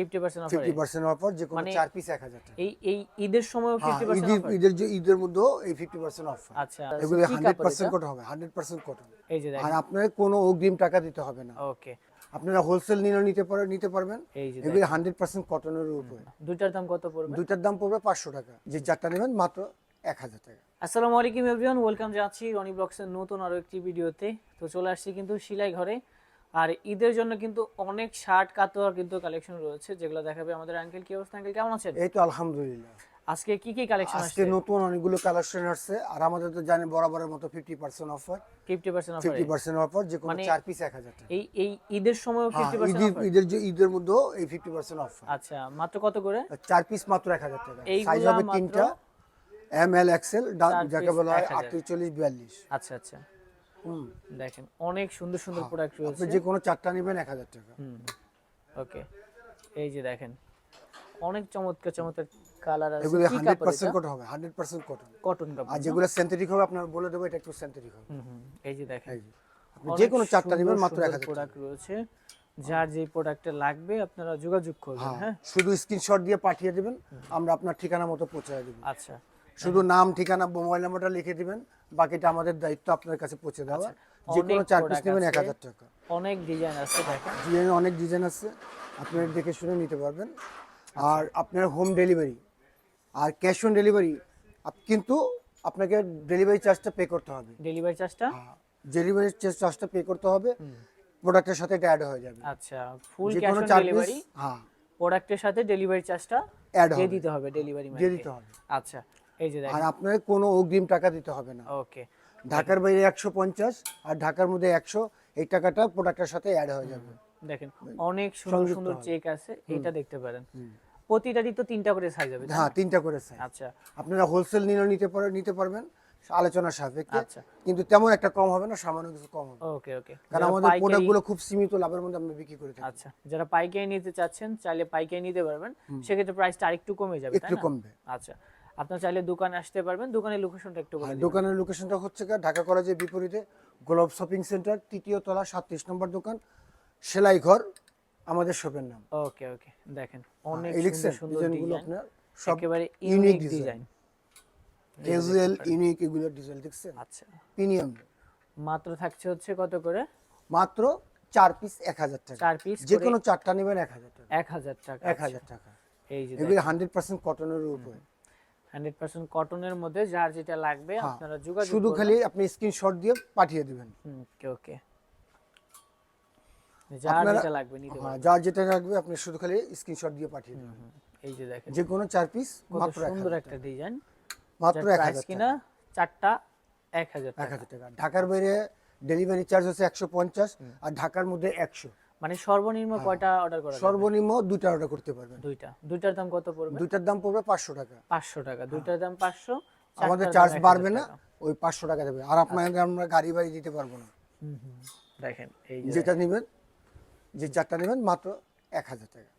50% offer 50% offer, যে কোনো মানে 4 পিস 1000 টাকা। এই ঈদের সময়ও 50% অফার। ঈদের মধ্যেও এই 50% অফার। আচ্ছা, এগুলো কি কাপড় 100% এটা? কটন হবে, 100% কটন। এই যে আর দেখেন। আপনার কোনো অগ্রিম টাকা দিতে হবে না। ওকে। আপনারা হোলসেল নিতে পারবেন। এই যে এগুলো দেখেন। 100% কটনের উপরে। দুইটার দাম কত পড়বে? দুইটার দাম পড়বে 500 টাকা। যে চারটা নেবেন মাত্র 1000 টাকা। আসসালামু আলাইকুম এভরিওয়ান, ওয়েলকাম জানাচ্ছি রনি ব্লগসের নতুন আরো একটি ভিডিওতে। তো চলে আসছি কিন্তু সেলাই ঘরে। আর ঈদের জন্য কিন্তু অনেক শার্ট কাতোয়া কিন্তু কালেকশন রয়েছে, যেগুলো দেখাবে আমাদের আঙ্কেল। কি অবস্থা আঙ্কেল, কেমন আছেন? এই তো আলহামদুলিল্লাহ। আজকে কি কি কালেকশন আসছে? আজকে নতুন অনেকগুলো কালেকশন আসছে। আর আমাদের তো জানেন বরাবরের মতো 50% অফার। 50% অফার। 50% অফার, যে কোনো 4 পিস 1000 টাকা। এই ঈদের সময়ও 50% অফার। ঈদের মধ্যেও এই 50% অফার। আচ্ছা, মাত্র কত করে? 4 পিস মাত্র 1000 টাকা। সাইজ এইগুলা হবে মাত্র তিনটা, এম এল এক্সেল, 4 যাকে পিস বলা হয় 1000। 48 42। আচ্ছা আচ্ছা, দেখেন অনেক সুন্দর সুন্দর প্রোডাক্ট আপনি রয়েছে। যে কোনো চারটা নেবেন 1000 টাকা। ওকে, এই যে দেখেন অনেক চমৎকার চমৎকার কালার আছে। এগুলো কি কাপড় এটা? 100% কটন হবে, 100% কটন। কটন কাপড়। আর যেগুলো সিনথেটিক হবে আপনার বলে দেবো, এটা একটু সিনথেটিক হবে। এই যে দেখেন আপনি যে কোনো চারটা নেবেন মাত্র 1000 টাকা। প্রোডাক্ট রয়েছে। যার যে প্রোডাক্টটা লাগবে আপনারা যোগাযোগ করবেন। হ্যাঁ, শুধু স্ক্রিনশট দিয়ে পাঠিয়ে দিবেন, আমরা আপনার ঠিকানা মতো পৌঁছে দেব। আচ্ছা। শুধু নাম, ঠিকানা, মোবাইল নাম্বারটা লিখে দিবেন, বাকিটা আমাদের দায়িত্ব আপনার কাছে পৌঁছে দেওয়া। যে কোনো 4 পিস নেবেন 1000 টাকা। অনেক ডিজাইন আছে, দেখেন অনেক ডিজাইন আছে, আপনারা দেখে শুনে নিতে পারবেন। আর আপনার হোম ডেলিভারি আর ক্যাশ অন ডেলিভারি, কিন্তু আপনাকে ডেলিভারি চার্জটা পে করতে হবে। ডেলিভারি চার্জটা পে করতে হবে, প্রোডাক্টের সাথে এটা অ্যাড হয়ে যাবে। আচ্ছা, ফুল যে ক্যাশ কোনো অন 4 পিস ডেলিভারি, প্রোডাক্টের সাথে ডেলিভারি চার্জটা অ্যাড দিয়ে দিতে হবে ডেলিভারি ম্যানকে। দিয়ে দিতে হবে। আচ্ছা, এই যে আর দেখেন। আপনার কোনো অগ্রিম টাকা দিতে হবে না। ওকে, ঢাকার বাইরে 150 আর ঢাকার মধ্যে 100, এই টাকাটা প্রোডাক্টের সাথে অ্যাড হয়ে যাবে। দেখেন অনেক সুন্দর সুন্দর চেক আছে, এটা দেখতে পারেন। প্রতিটারই তো 3টা করে সাইজ হবে, তাই না? 3টা করে সাইজ। আচ্ছা, আপনারা হোলসেল নিতে পারবেন আলোচনা সাপেক্ষে। আচ্ছা, কিন্তু তেমন একটা কম হবে না, সামান্য কিছু কম হবে। ওকে ওকে। কারণ আমাদের প্রোডাক্টগুলো খুব সীমিত লাভের মধ্যে আমরা বিক্রি করে থাকি। আচ্ছা, যারা পাইকারি নিতে চাচ্ছেন চাইলে পাইকারি নিতে পারবেন, সেক্ষেত্রে প্রাইসটা আরেকটু কমে যাবে, তাই একটু না? কমবে। আচ্ছা, আপনারা চাইলে দোকানে আসতে পারবেন। দোকানের লোকেশনটা একটু বলে দিন। দোকানের লোকেশনটা হচ্ছে ঢাকা কলেজের বিপরীতে গোলাপ শপিং সেন্টার, 3য় তলা, 37 নম্বর দোকান, সেলাই ঘর আমাদের শপের নাম। ওকে ওকে, দেখেন অনেক সুন্দর সুন্দর ডিজাইনগুলো ডিজাইন, আপনার সব একেবারে ইউনিক ডিজাইন, ক্যাজুয়াল ইউনিক, এগুলো ডিজাইন দেখছেন। আচ্ছা, প্রিমিয়াম। মাত্র থাকছে হচ্ছে কত করে? মাত্র 4 পিস 1000 টাকা। 4 পিস যে কোনো চারটা নেবেন 1000 টাকা। 1000 টাকা। 1000 টাকা। এই যে এগুলো 100% কটনের উপরে। 100% কটনের মধ্যে যার যেটা লাগবে আপনারা যোগাযোগ শুধু করবেন। খালি আপনি স্ক্রিনশট দিয়ে পাঠিয়ে দিবেন। ওকে ওকে, যার যেটা লাগবে নিতে পারবেন। যার যেটা লাগবে আপনি শুধু খালি স্ক্রিনশট দিয়ে পাঠিয়ে দিবেন। এই যে দেখেন যে কোনো 4 পিস কত মাত্র সুন্দর 1000 একটা ডিজাইন, মাত্র 1000 টাকা। কিনা চারটা 1000 টাকা। 1000 টাকা। ঢাকার বাইরে ডেলিভারি চার্জ হচ্ছে 150 আর ঢাকার মধ্যে 100। মানে সর্বনিম্ন কয়টা অর্ডার করা যাবে? সর্বনিম্ন 2টা অর্ডার করতে পারবেন। দুইটার দাম কত পড়বে? দুইটার দাম পড়বে 500 টাকা। 500 টাকা। দুইটার দাম 500, আমাদের চার্জ বাড়বে না, ওই 500 টাকা দেবে। আর আপনাকে আমরা গাড়ি বাড়ি দিতে পারবো না। দেখেন এই যে যেটা নেবেন, যে চারটা নেবেন মাত্র 1000 টাকা।